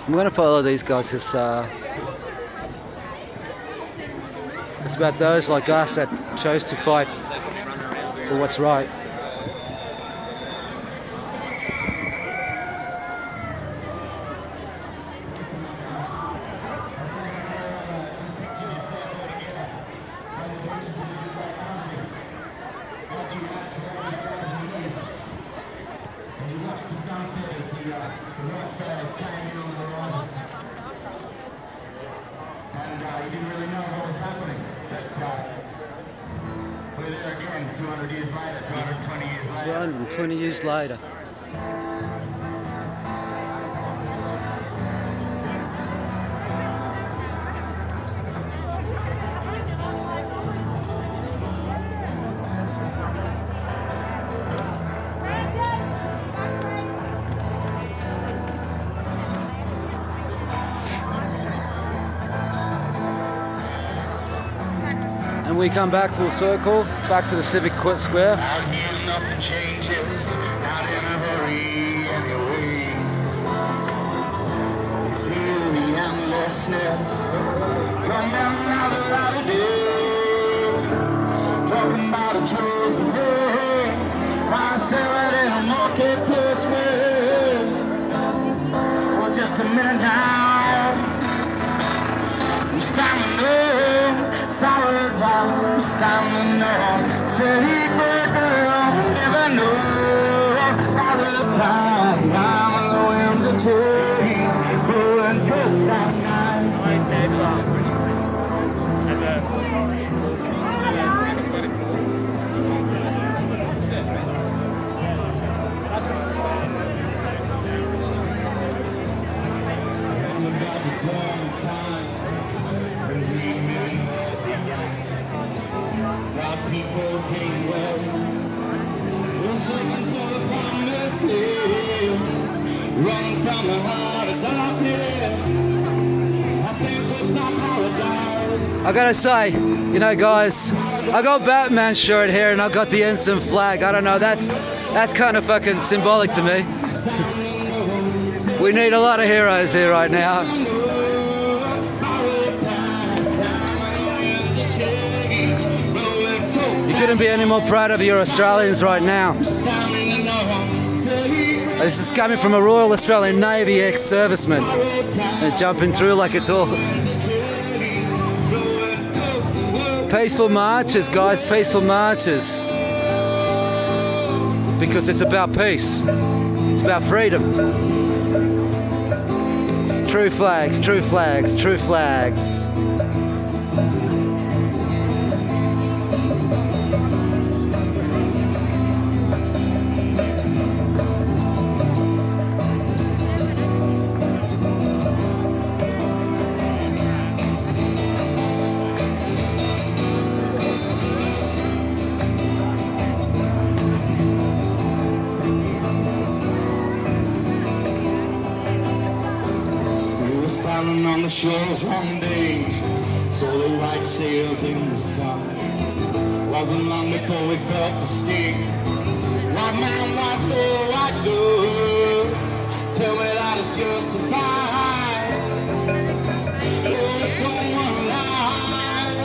I'm going to follow these guys because it's about those like us that chose to fight for what's right. And you didn't really know what was happening. We're there again 200 years later, 220 years later. 220 years later. And we come back full circle, back to the Civic Square. Out here nothing changes, not in a hurry anyway. Feel the endlessness, come down out of the day. Talking about a chosen way, I sell it in a marketplace way. For just a minute now, it's time to know. Solid rock, standing on city girl, never know how the time I'm going to change, blowing coats at night. People came well, we're searching for the promised land, running from the heart of darkness. I think we're somehow paradise. I gotta say, you know guys, I got Batman's shirt here and I got the ensign flag. I don't know, that's kind of fucking symbolic to me. We need a lot of heroes here right now. You couldn't be any more proud of your Australians right now. This is coming from a Royal Australian Navy ex-serviceman. They're jumping through like it's all... Peaceful marches, guys, peaceful marches. Because it's about peace. It's about freedom. True flags, true flags, true flags. Standing on the shores one day, saw the white sails in the sun. Wasn't long before we felt the sting. White man, white door, white door. Tell me that it's justified. There was someone alive.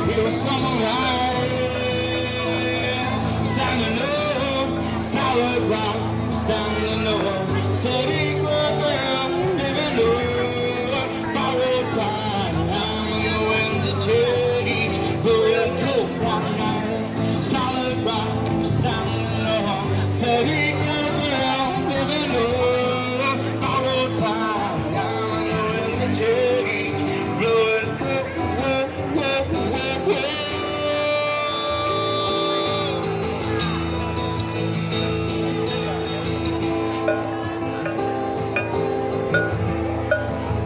There was someone alive. Standing up, solid rock. Standing up, city girl, living up.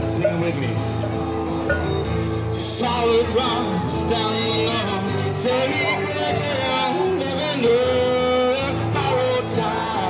Sing with me. Solid rock, standing on, say, living up, borrowed time.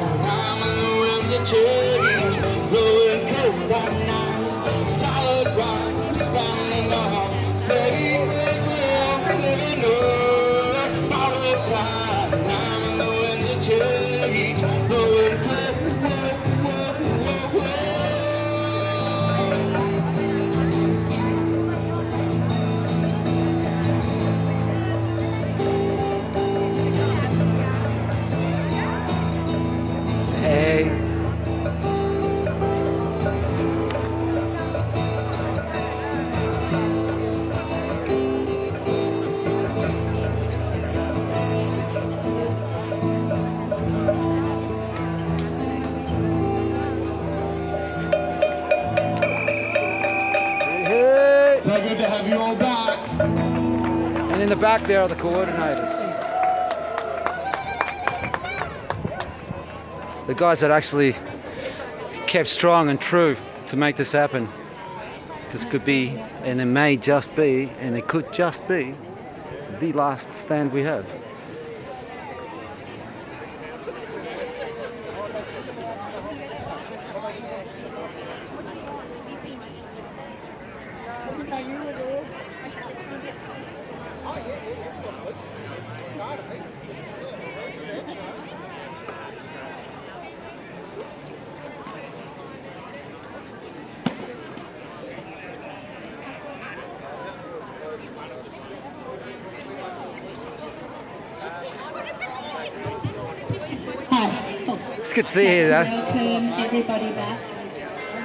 your back. And in the back there are the coordinators. The guys that actually kept strong and true to make this happen. Because it could be, and it may just be, and it could just be, the last stand we have. Hi. It's good to see you there. Welcome everybody back.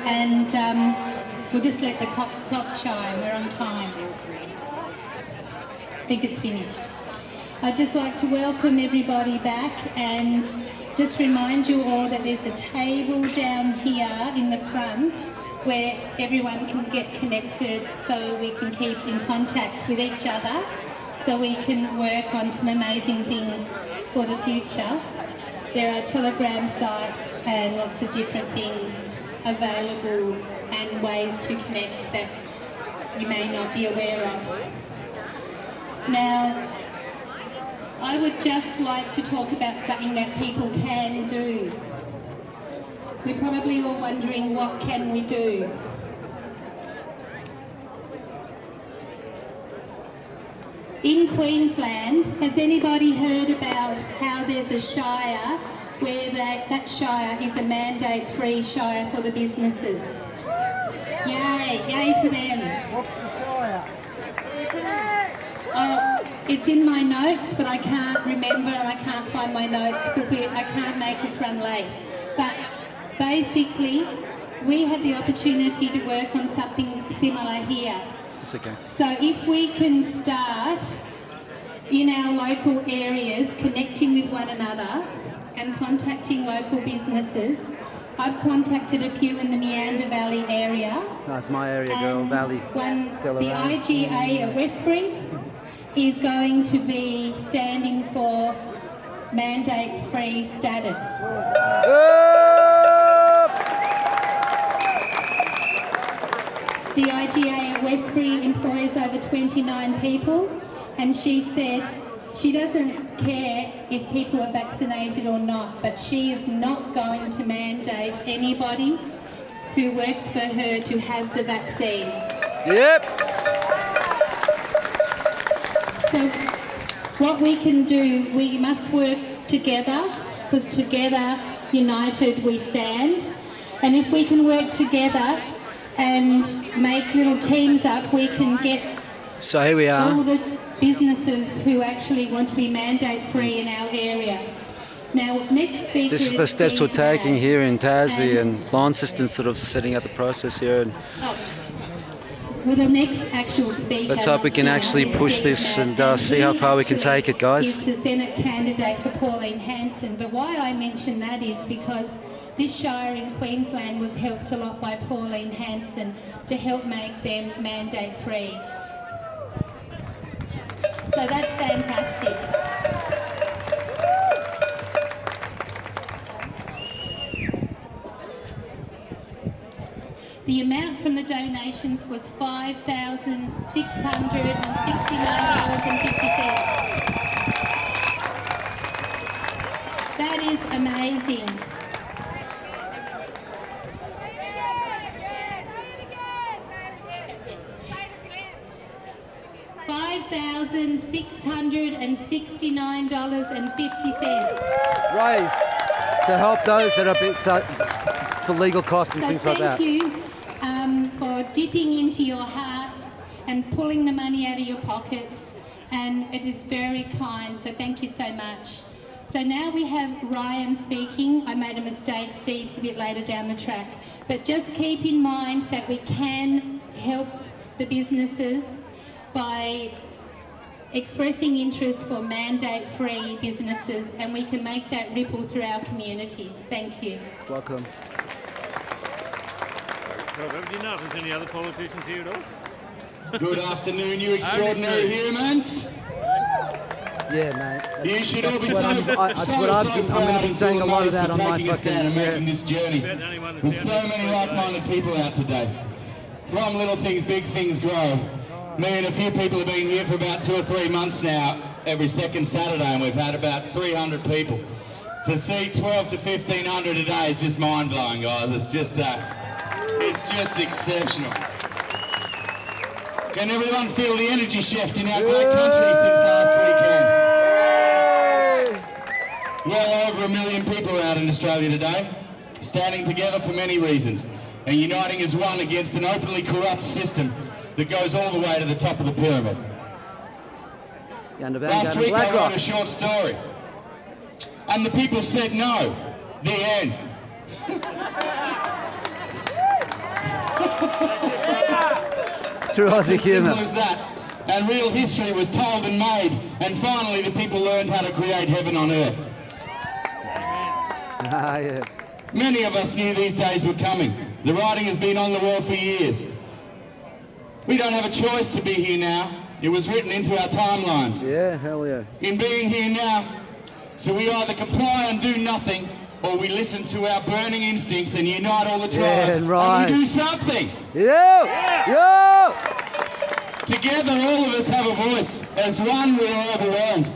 And we'll just let the clock chime. We're on time. I think it's finished. I'd just like to welcome everybody back and just remind you all that there's a table down here in the front where everyone can get connected so we can keep in contact with each other, so we can work on some amazing things for the future. There are Telegram sites and lots of different things available and ways to connect that you may not be aware of. Now, I would just like to talk about something that people can do. We're probably all wondering, what can we do? In Queensland, has anybody heard about how there's a shire where that shire is a mandate-free shire for the businesses? Yay, yay to them. What's the shire? Oh, it's in my notes, but I can't remember and I can't find my notes because I can't make us run late. But basically, we have the opportunity to work on something similar here. It's okay. So if we can start in our local areas, connecting with one another and contacting local businesses. I've contacted a few in the Meander Valley area. That's my area, girl. Valley. The IGA at Westbury is going to be standing for mandate-free status. The IGA at Westbury employs over 29 people, and she said she doesn't care if people are vaccinated or not, but she is not going to mandate anybody who works for her to have the vaccine. Yep. So what we can do, we must work together, because together, united, we stand. And if we can work together and make little teams up, we can get So here we are. all the businesses who actually want to be mandate-free in our area. Now, next speaker This is the steps we're Steve taking Mack. here in Tassie and Launceston, sort of setting up the process here. And Well, the next actual speaker. let's hope we can actually push this and see how far we can take it, guys. Is the Senate candidate for Pauline Hanson. But why I mention that is because this shire in Queensland was helped a lot by Pauline Hanson to help make them mandate-free. So that's fantastic. The amount from the donations was $5,669.50. That is amazing. $5,669.50. Raised to help those that are a bit for legal costs and So things like that. thank you for dipping into your hearts and pulling the money out of your pockets, and it is very kind, so thank you so much. So now we have Ryan speaking. I made a mistake, Steve's a bit later down the track, but just keep in mind that we can help the businesses by expressing interest for mandate-free businesses, and we can make that ripple through our communities. Thank you. Welcome. Do you know if there's any other politicians here at all? Good afternoon, you extraordinary humans. Yeah, mate. You should all be That's what I'm going to be saying a lot of that on my fucking... making this journey. There's so many like-minded people out today. From little things, big things grow. Me and a few people have been here for about 2 or 3 months now, every second Saturday, and we've had about 300 people. To see 12 to 1,500 a day is just mind-blowing, guys. It's just exceptional. Can everyone feel the energy shift in our great country since last weekend? Well over 1 million people are out in Australia today, standing together for many reasons, and uniting as one against an openly corrupt system that goes all the way to the top of the pyramid. Last week I wrote a short story, and the people said no. The end. True Aussie humour. Simple as that. And real history was told and made, and finally the people learned how to create heaven on earth. Yeah. Many of us knew these days were coming. The writing has been on the wall for years. We don't have a choice to be here now. It was written into our timelines. Yeah, hell yeah. In being here now, so we either comply and do nothing, or we listen to our burning instincts and unite all the tribes, and rise. and we do something. Yo! Together, all of us have a voice. As one, we are overwhelmed.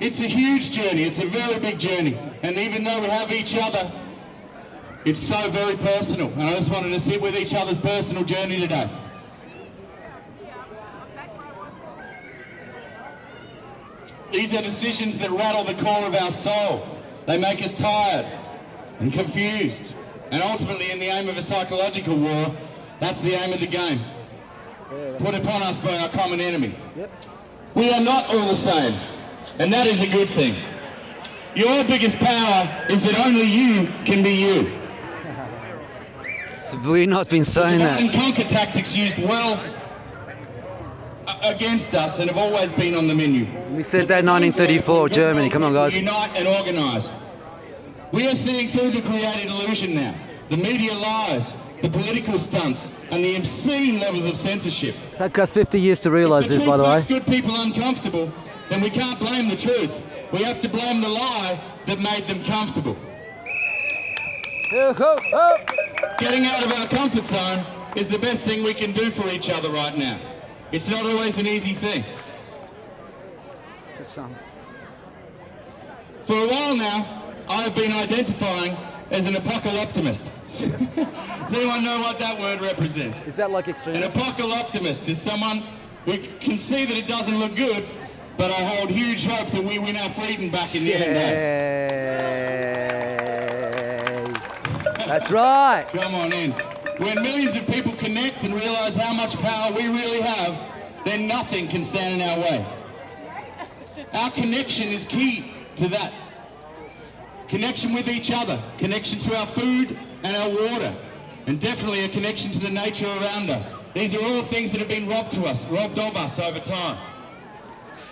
It's a huge journey. It's a very big journey. And even though we have each other, it's so very personal. And I just wanted to sit with each other's personal journey today. These are decisions that rattle the core of our soul. They make us tired and confused. And ultimately, in the aim of a psychological war, that's the aim of the game. Put upon us by our common enemy. Yep. We are not all the same, and that is a good thing. Your biggest power is that only you can be you. Have we not been saying Divide and that? conquer tactics used well against us and have always been on the menu. We said that in 1934, Germany. Come on, guys. Unite and organise. We are seeing through the created illusion now. The media lies, the political stunts, and the obscene levels of censorship. Took us 50 years to realise If the this, by the way. truth makes good people uncomfortable, then we can't blame the truth. We have to blame the lie that made them comfortable. Getting out of our comfort zone is the best thing we can do for each other right now. It's not always an easy thing. For some. For a while now, I have been identifying as an apocalyptimist. Does anyone know what that word represents? Is that like An extremist? apocalyptimist is someone who can see that it doesn't look good, but I hold huge hope that we win our freedom back in the end. That's right. Come on in. When millions of people connect and realise how much power we really have, then nothing can stand in our way. Our connection is key to that. Connection with each other, connection to our food and our water, and definitely a connection to the nature around us. These are all things that have been robbed of us over time.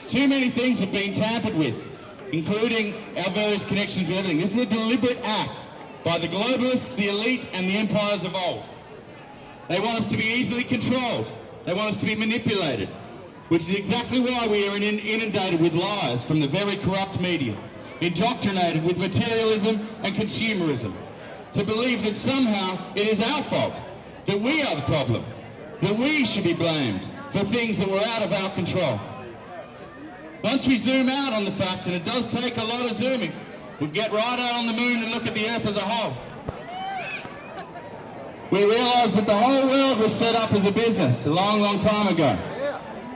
Too many things have been tampered with, including our various connections with everything. This is a deliberate act by the globalists, the elite, and the empires of old. They want us to be easily controlled. They want us to be manipulated, which is exactly why we are inundated with lies from the very corrupt media, indoctrinated with materialism and consumerism, to believe that somehow it is our fault, that we are the problem, that we should be blamed for things that were out of our control. Once we zoom out on the fact, and it does take a lot of zooming, we get right out on the moon and look at the Earth as a whole. We realise that the whole world was set up as a business a long, long time ago.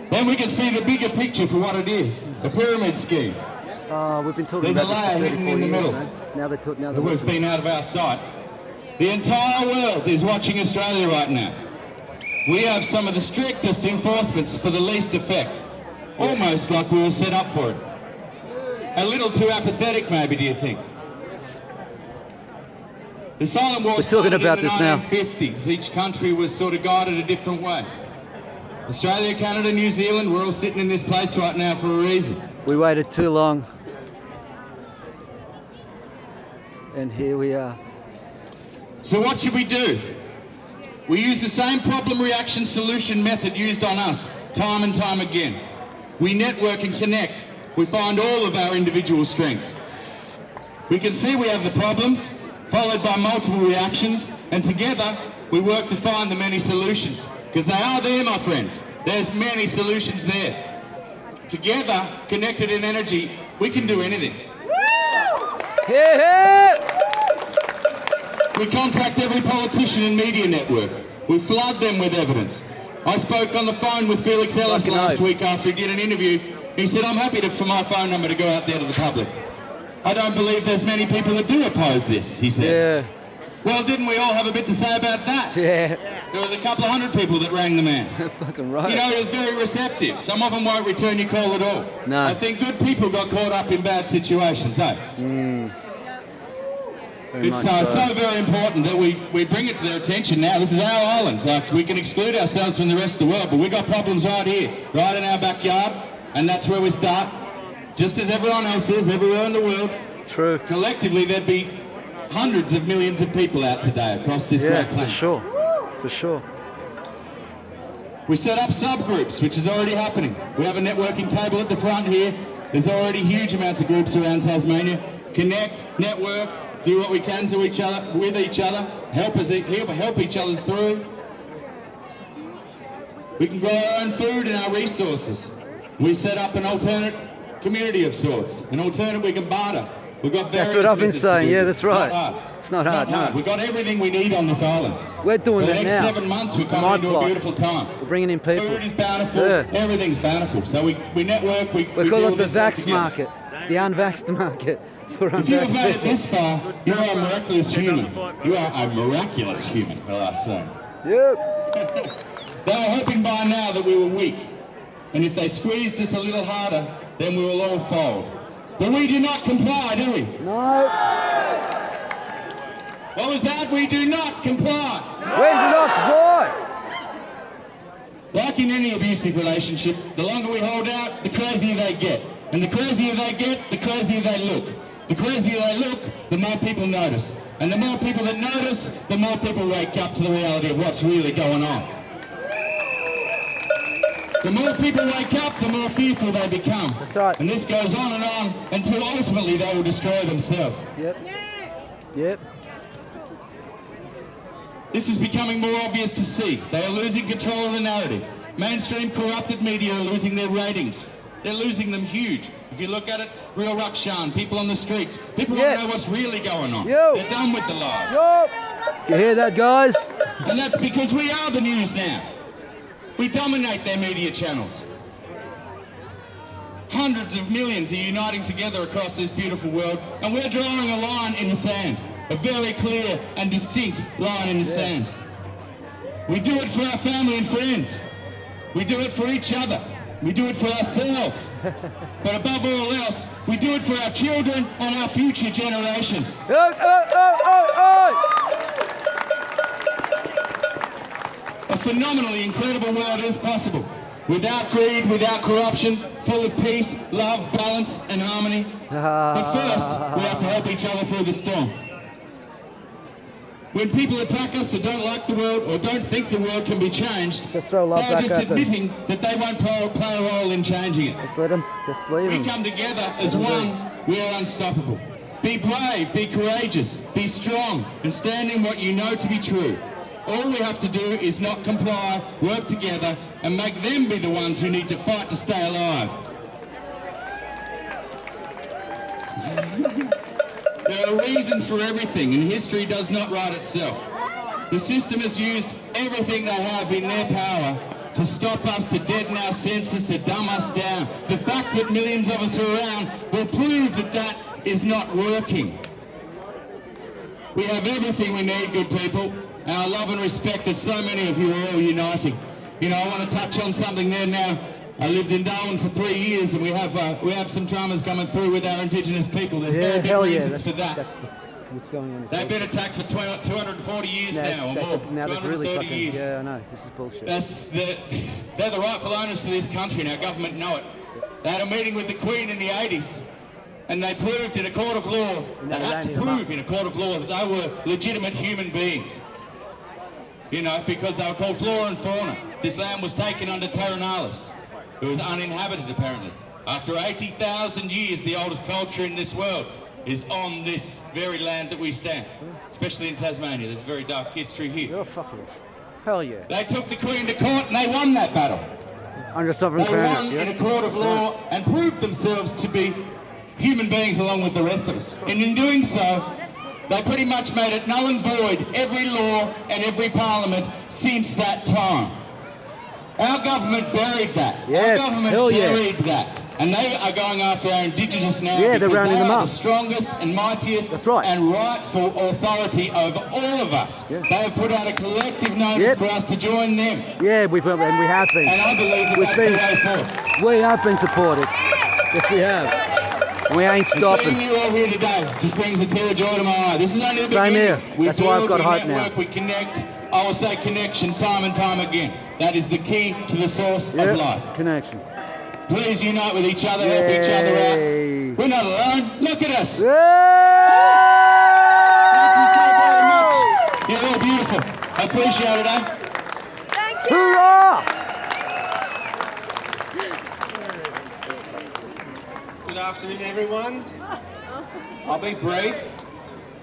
Then we can see the bigger picture for what it is, a pyramid scheme. We've been talking There's a about layer this for 34 hidden in the years, middle. man. Now That they're was listening. been out of our sight. The entire world is watching Australia right now. We have some of the strictest enforcements for the least effect. Almost like we were set up for it. A little too apathetic maybe, do you think? The silent war We're talking started about in the this now. 1950s. Each country was sort of guided a different way. Australia, Canada, New Zealand, we're all sitting in this place right now for a reason. We waited too long. And here we are. So what should we do? We use the same problem reaction solution method used on us, time and time again. We network and connect. We find all of our individual strengths. We can see we have the problems, followed by multiple reactions, and together we work to find the many solutions. Because they are there, my friends. There's many solutions there. Together, connected in energy, we can do anything. We contact every politician and media network. We flood them with evidence. I spoke on the phone with Felix Ellis last week after he did an interview. He said, I'm happy for my phone number to go out there to the public. I don't believe there's many people that do oppose this, he said. Yeah. Well, didn't we all have a bit to say about that? Yeah. There was a couple of hundred people that rang the man. Fucking right. You know, he was very receptive. Some of them won't return your call at all. No. I think good people got caught up in bad situations, eh? It's so very important that we bring it to their attention now. This is our island. Like, we can exclude ourselves from the rest of the world, but we've got problems right here, right in our backyard, and that's where we start. Just as everyone else is, everywhere in the world. True. Collectively, there'd be hundreds of millions of people out today across this great planet. For sure. For sure. We set up subgroups, which is already happening. We have a networking table at the front here. There's already huge amounts of groups around Tasmania. Connect, network, do what we can to each other, with each other, help each other through. We can grow our own food and our resources. We set up an alternate community of sorts, an alternate we can barter. We've got various That's what I've been saying, yeah, that's right. It's not hard, no. We've got everything we need on this island. We're doing that now. For the next 7 months, we're coming into a beautiful time. We're bringing in people. Food is bountiful, everything's bountiful. So we network, we call it the vax market, the unvaxxed market. If you have made it this far, you are a miraculous human. You are a miraculous human, will I say. Yep. They were hoping by now that we were weak. And if they squeezed us a little harder, then we will all fold. But we do not comply, do we? No. What was that? We do not comply. We do not comply. Like in any abusive relationship, the longer we hold out, the crazier they get. And the crazier they get, the crazier they look. The crazier they look, the more people notice. And the more people that notice, the more people wake up to the reality of what's really going on. The more people wake up, the more fearful they become. That's right. And this goes on until ultimately they will destroy themselves. Yep. Yep. This is becoming more obvious to see. They are losing control of the narrative. Mainstream corrupted media are losing their ratings. They're losing them huge. If you look at it, real Rukshan, people on the streets, people want to know what's really going on. They're done with the lies. You hear that, guys? And that's because we are the news now. We dominate their media channels. Hundreds of millions are uniting together across this beautiful world, and we're drawing a line in the sand, a very clear and distinct line in the sand. We do it for our family and friends. We do it for each other. We do it for ourselves. But above all else, we do it for our children and our future generations. A phenomenally incredible world is possible. Without greed, without corruption, full of peace, love, balance and harmony. But first, we have to help each other through the storm. When people attack us or don't like the world or don't think the world can be changed, they're just admitting that they won't play a role in changing it. Just leave them. We come together as one, we are unstoppable. Be brave, be courageous, be strong, and stand in what you know to be true. All we have to do is not comply, work together, and make them be the ones who need to fight to stay alive. There are reasons for everything, and history does not write itself. The system has used everything they have in their power to stop us, to deaden our senses, to dumb us down. The fact that millions of us are around will prove that that is not working. We have everything we need, good people. Our love and respect that so many of you are all uniting. You know, I want to touch on something there now. I lived in Darwin for 3 years, and we have some dramas coming through with our Indigenous people. There's very big reasons for that. They've been attacked for 240 years now, or more. Now 230 really years. Yeah, I know. This is bullshit. They're the rightful owners to this country, and our government know it. They had a meeting with the Queen in the 80s, and they proved in a court of law, they had to prove in a court of law that they were legitimate human beings. you know, because they were called flora and fauna. This land was taken under terra nullius. It was uninhabited, apparently. After 80,000 years, the oldest culture in this world is on this very land that we stand, especially in Tasmania. There's a very dark history here. You're fucking... Hell yeah. They took the Queen to court and they won that battle. Under sovereign They crown. won in a court of law and proved themselves to be human beings along with the rest of us. And in doing so, they pretty much made it null and void every law and every parliament since that time. Our government buried that. Yeah, our government buried that. And they are going after our Indigenous now they're because rounding they them are up. the strongest and mightiest That's right. and rightful authority over all of us. Yeah. They have put out a collective notice for us to join them. Yeah, we have been. And I believe that that's the way forward. We have been supported. Yes, we have. And we ain't stopping. Seeing you all here today just brings a tear of joy to my eye. This is only the Same beginning. here. We That's why I've got build, hope we now. network, we connect. I will say connection time and time again. That is the key to the source Yep. of life. Connection. Please unite with each other, help each other out. Yay. We're not alone. Look at us. Yay! Thank you so very much. You're all beautiful. I appreciate it, eh? Hoorah! Good afternoon, everyone. I'll be brief.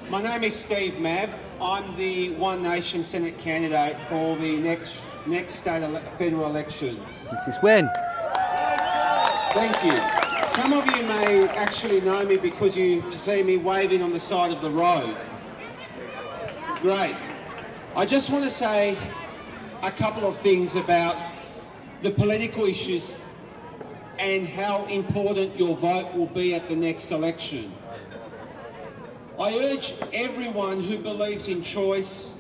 My name is Steve Mabb. I'm the One Nation Senate candidate for the next state federal election. Which is when? Thank you. Some of you may actually know me because you see me waving on the side of the road. Great. I just want to say a couple of things about the political issues and how important your vote will be at the next election. I urge everyone who believes in choice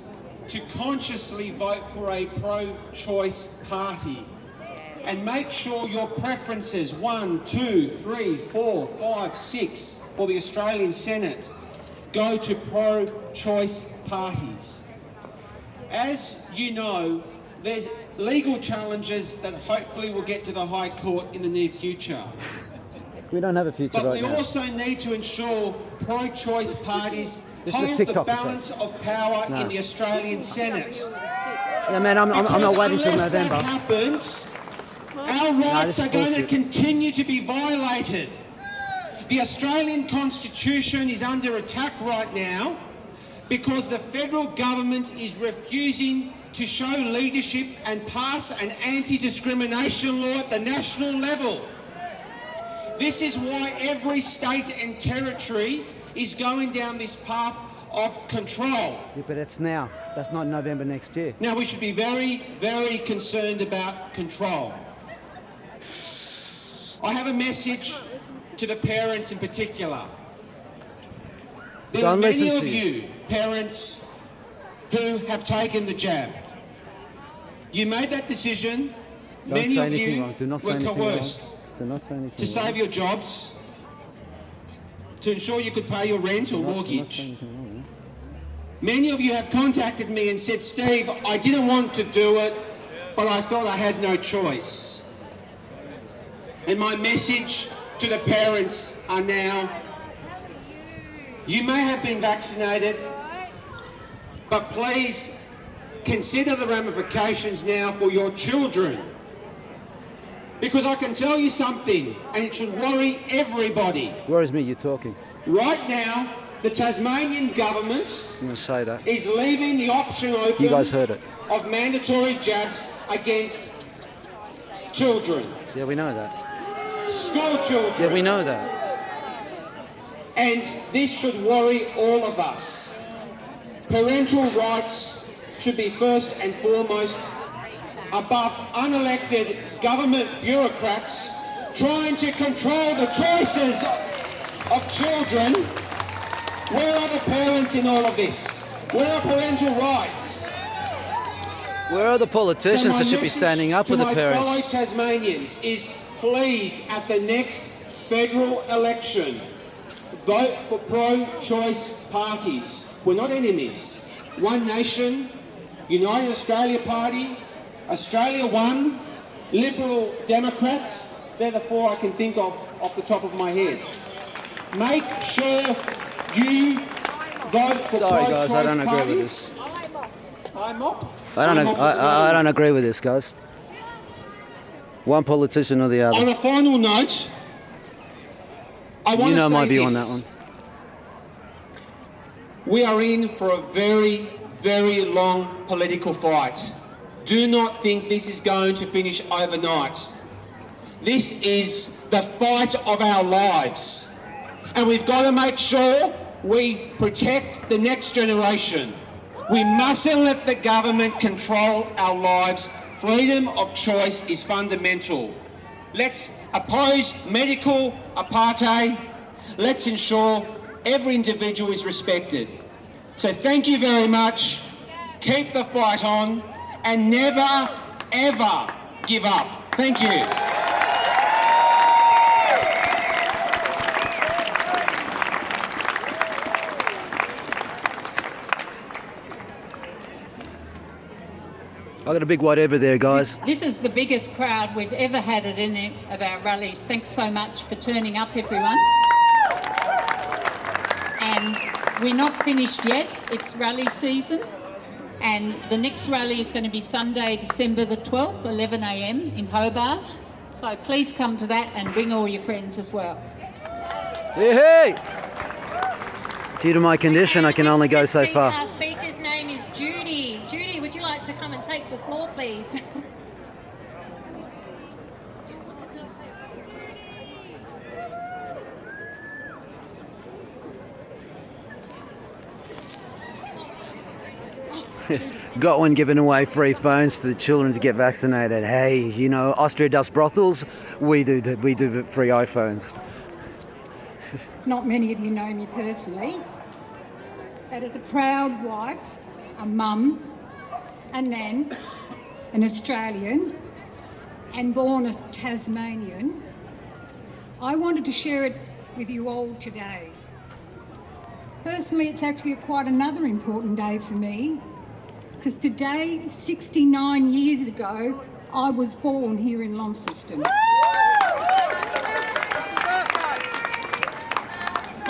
to consciously vote for a pro-choice party and make sure your preferences 1, 2, 3, 4, 5, 6 for the Australian Senate go to pro-choice parties. As you know, there's legal challenges that hopefully will get to the High Court in the near future. We don't have a future But right we now. also need to ensure pro-choice parties This is a hold the TikTok balance effect. of power No. in the Australian Senate. Yeah, man, I'm not waiting till Unless November. that happens, our rights this are is going to bullshit. continue to be violated. The Australian Constitution is under attack right now because the federal government is refusing to show leadership and pass an anti-discrimination law at the national level. This is why every state and territory is going down this path of control. Yeah, but that's now. That's not November next year. Now, we should be very, very concerned about control. I have a message to the parents in particular. There are Don't many listen of to you, parents, who have taken the jab. You made that decision. Don't Many say of anything you wrong. Do not say were anything wrong. coerced Do not say anything to save wrong. your jobs, to ensure you could pay your rent or Do not say mortgage. anything wrong, eh? Many of you have contacted me and said, Steve, I didn't want to do it, but I felt I had no choice. And my message to the parents are now, you may have been vaccinated, but please consider the ramifications now for your children. Because I can tell you something, and it should worry everybody. Worries me, you're talking. Right now, the Tasmanian government I'm going to say that. is leaving the option open You guys heard it. of mandatory jabs against children, Yeah, we know that. school children. Yeah, we know that. And this should worry all of us. Parental rights should be first and foremost above unelected government bureaucrats trying to control the choices of children. Where are the parents in all of this? Where are parental rights? Where are the politicians So my that should be message standing up to for the my fellow parents? Tasmanians is please, at the next federal election, vote for pro-choice parties. We're not enemies. One Nation, United Australia Party, Australia One, Liberal Democrats, they're the four I can think of off the top of my head. Make sure you vote for Sorry pro-choice guys, I don't agree with parties. this. I'm up. I don't agree with this, guys. One politician or the other. On a final note, I want You to know say my view this. on that one. We are in for a very, very long political fight. Do not think this is going to finish overnight. This is the fight of our lives. And we've got to make sure we protect the next generation. We mustn't let the government control our lives. Freedom of choice is fundamental. Let's oppose medical apartheid. Let's ensure every individual is respected. So thank you very much. Keep the fight on and never, ever give up. Thank you. I got a big whatever there, guys. This is the biggest crowd we've ever had at any of our rallies. Thanks so much for turning up, everyone. And we're not finished yet. It's rally season. And the next rally is going to be Sunday, December the 12th, 11 a.m. in Hobart. So please come to that and bring all your friends as well. Hey! Due to my condition, I can only go so far. Our speaker's name is Judy. Judy, would you like to come and take the floor, please? Got one giving away free phones to the children to get vaccinated. Hey, you know, Austria does brothels. We do the free iPhones. Not many of you know me personally, but as a proud wife, a mum, a nan, an Australian, and born a Tasmanian, I wanted to share it with you all today. Personally, it's actually quite another important day for me, because today, 69 years ago, I was born here in Launceston.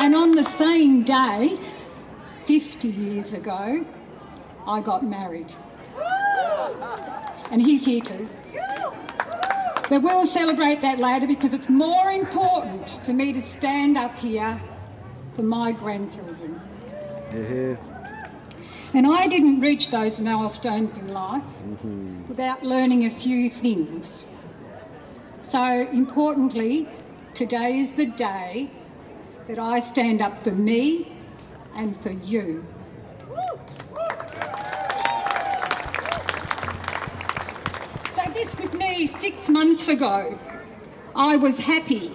And on the same day, 50 years ago, I got married. And he's here too. But we'll celebrate that later because it's more important for me to stand up here for my grandchildren. Yeah. And I didn't reach those milestones in life without learning a few things. So importantly, today is the day that I stand up for me and for you. So this was me 6 months ago. I was happy,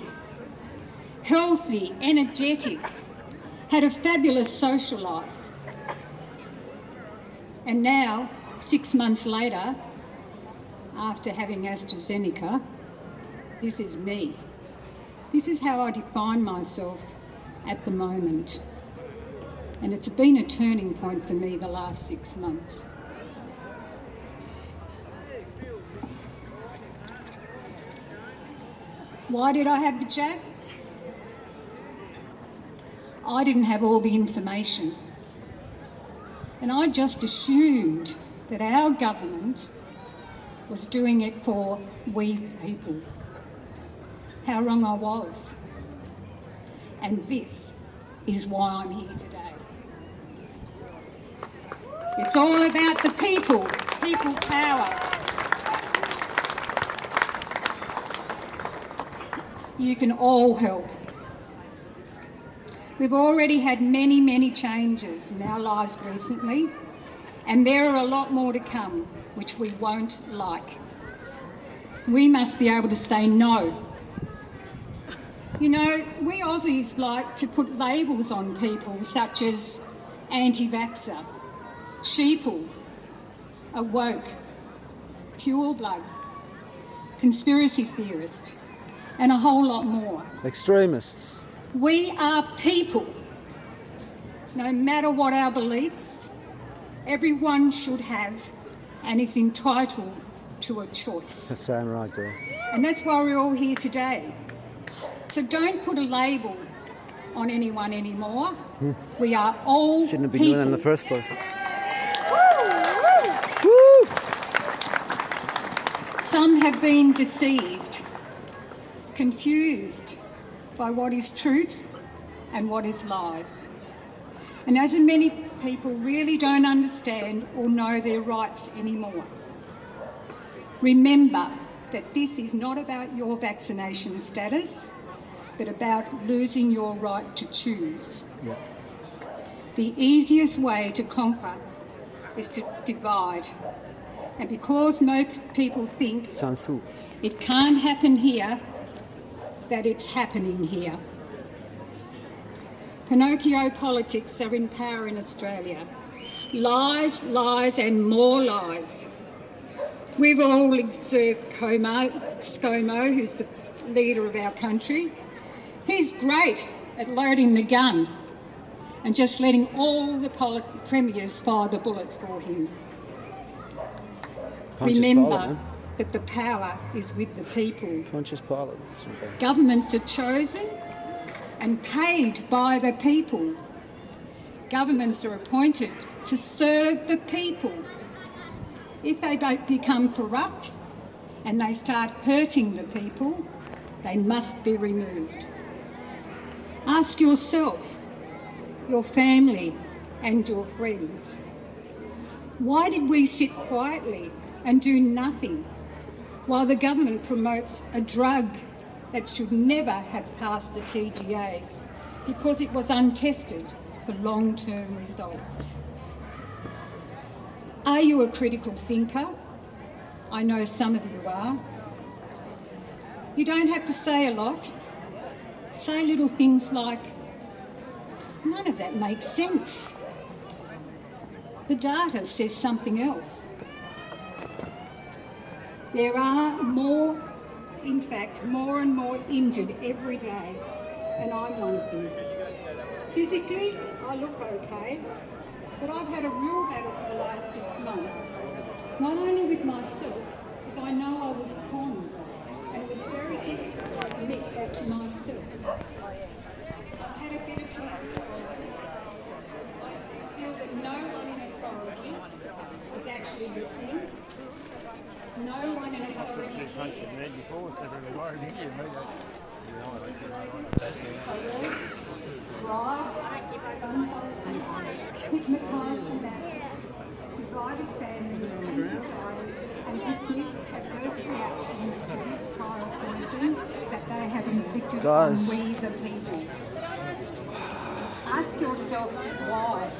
healthy, energetic, had a fabulous social life. And now, 6 months later, after having AstraZeneca, this is me. This is how I define myself at the moment. And it's been a turning point for me the last 6 months. Why did I have the jab? I didn't have all the information. And I just assumed that our government was doing it for we the people. How wrong I was. And this is why I'm here today. It's all about the people, people power. You can all help. We've already had many, many changes in our lives recently, and there are a lot more to come, which we won't like. We must be able to say no. You know, we Aussies like to put labels on people such as anti-vaxxer, sheeple, awoke, pure blood, conspiracy theorist, and a whole lot more. Extremists. We are people. No matter what our beliefs, everyone should have and is entitled to a choice. That's saying right, girl. And that's why we're all here today. So don't put a label on anyone anymore. We are all Shouldn't have been people. doing that in the first place. Woo! Some have been deceived, confused by what is truth and what is lies. And as many people really don't understand or know their rights anymore. Remember that this is not about your vaccination status, but about losing your right to choose. Yeah. The easiest way to conquer is to divide. And because most people think it can't happen here, that it's happening here. Pinocchio politics are in power in Australia. Lies, lies and more lies. We've all observed ScoMo, who's the leader of our country. He's great at loading the gun and just letting all the premiers fire the bullets for him. Remember that the power is with the people. Governments are chosen and paid by the people. Governments are appointed to serve the people. If they don't become corrupt and they start hurting the people, they must be removed. Ask yourself, your family and your friends, why did we sit quietly and do nothing while the government promotes a drug that should never have passed the TGA because it was untested for long-term results? Are you a critical thinker? I know some of you are. You don't have to say a lot. Say little things like, none of that makes sense. The data says something else. There are more and more injured every day, and I'm one of them. Physically, I look okay, but I've had a real battle for the last 6 months. Not only with myself, because I know I was conned, and it was very difficult to admit that to myself. I've had a bit of time. I feel that no one in authority is actually listening. No one in authority stigmatise the masses, divided families and society, and dismiss adverse reactions to this trial poison that they have inflicted on we the people. Ask yourself why.